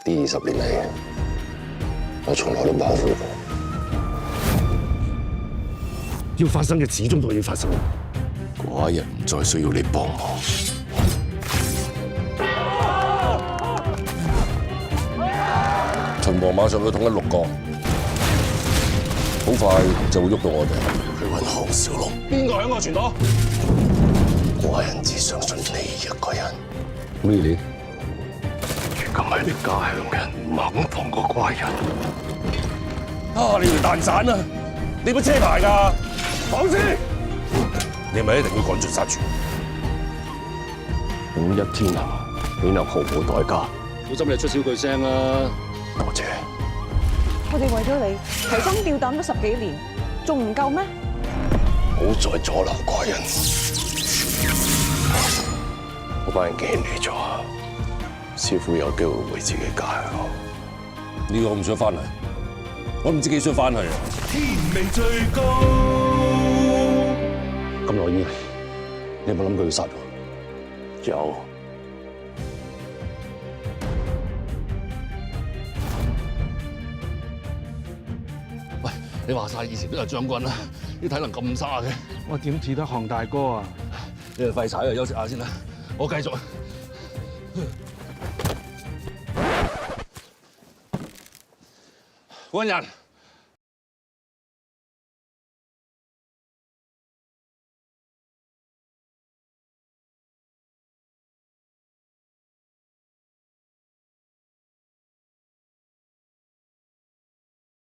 呢20年嚟，我從來都保護過。要發生嘅始終都要發生。寡人唔再需要你幫忙。秦王馬上要統一6國，好快就會喐到我哋去揾項少龍。邊個響我傳到？寡人只相信你一個人。Really？ 如今係你家鄉人，唔肯放過寡人。啊！你條蛋散啊！你冇車牌㗎？放肆！你係咪一定要趕盡殺絕？5一天下，豈能毫無代價？小心你出少句聲啊！多謝。我哋為咗你提心吊膽咗10幾年，仲唔夠咩？唔好再阻撓寡人！我班人既然嚟咗，師傅有機會回自己家鄉。呢個我唔想翻嚟，我唔知幾想翻去。天命最高。咁耐以嚟，你有冇諗過要殺我？有。喂，你話晒以前都係將軍啦，啲體能咁差嘅，我點似得項大哥啊？你哋廢柴啊，休息下先啦，我繼續。官人。